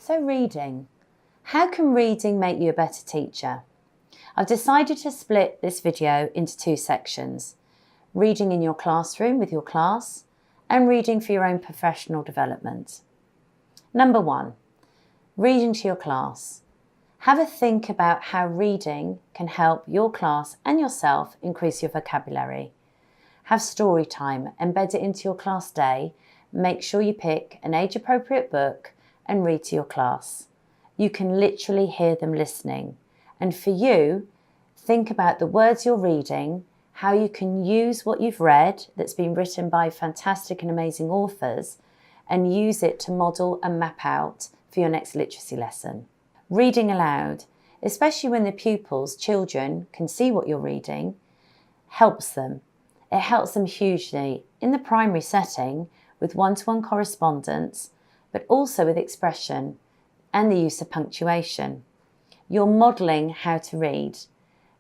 So reading. How can reading make you a better teacher? I've decided to split this video into two sections. Reading in your classroom with your class and reading for your own professional development. Number 1, reading to your class. Have a think about how reading can help your class and yourself increase your vocabulary. Have story time, embed it into your class day. Make sure you pick an age-appropriate book and read to your class. You can literally hear them listening. And for you, think about the words you're reading, how you can use what you've read that's been written by fantastic and amazing authors and use it to model and map out for your next literacy lesson. Reading aloud, especially when the pupils, children, can see what you're reading, helps them. It helps them hugely in the primary setting with one-to-one correspondence, but also with expression and the use of punctuation. You're modelling how to read.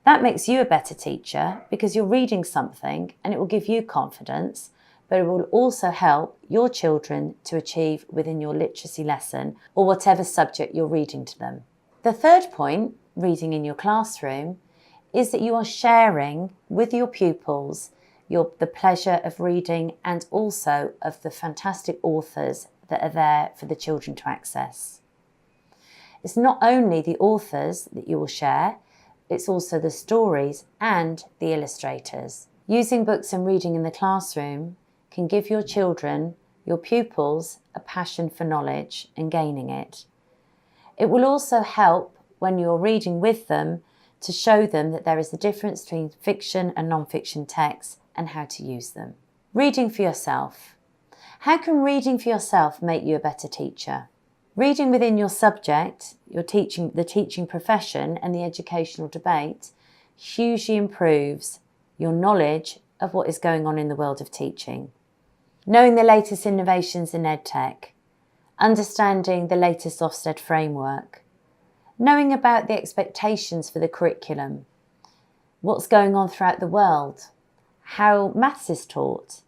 That makes you a better teacher because you're reading something and it will give you confidence, but it will also help your children to achieve within your literacy lesson or whatever subject you're reading to them. The third point, reading in your classroom, is that you are sharing with your pupils the pleasure of reading and also of the fantastic authors that are there for the children to access. It's not only the authors that you will share, it's also the stories and the illustrators. Using books and reading in the classroom can give your children, your pupils, a passion for knowledge and gaining it. It will also help when you're reading with them to show them that there is a difference between fiction and non-fiction texts and how to use them. Reading for yourself. How can reading for yourself make you a better teacher? Reading within your subject, the teaching profession and the educational debate hugely improves your knowledge of what is going on in the world of teaching. Knowing the latest innovations in EdTech, understanding the latest Ofsted framework, knowing about the expectations for the curriculum, what's going on throughout the world, how maths is taught,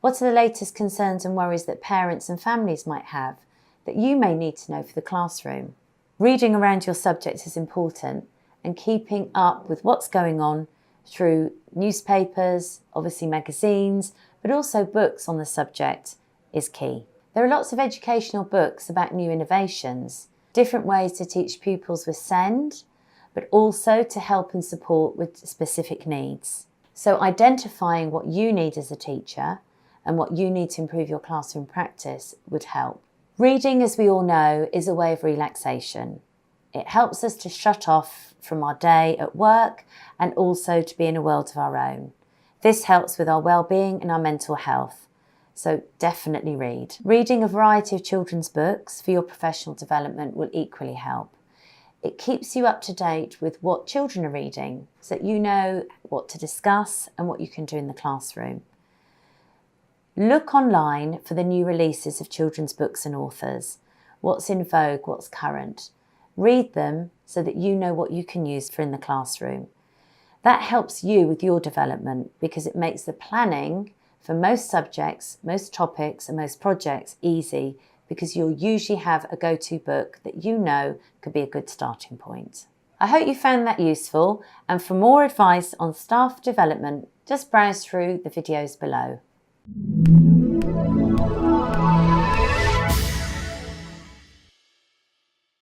what are the latest concerns and worries that parents and families might have that you may need to know for the classroom. Reading around your subject is important and keeping up with what's going on through newspapers, obviously magazines, but also books on the subject is key. There are lots of educational books about new innovations, different ways to teach pupils with SEND, but also to help and support with specific needs. So identifying what you need as a teacher and what you need to improve your classroom practice would help. Reading, as we all know, is a way of relaxation. It helps us to shut off from our day at work and also to be in a world of our own. This helps with our well-being and our mental health. So definitely read. Reading a variety of children's books for your professional development will equally help. It keeps you up to date with what children are reading so that you know what to discuss and what you can do in the classroom. Look online for the new releases of children's books and authors. What's in vogue, what's current. Read them so that you know what you can use for in the classroom. That helps you with your development because it makes the planning for most subjects, most topics and most projects easy because you'll usually have a go-to book that you know could be a good starting point. I hope you found that useful, and for more advice on staff development, just browse through the videos below.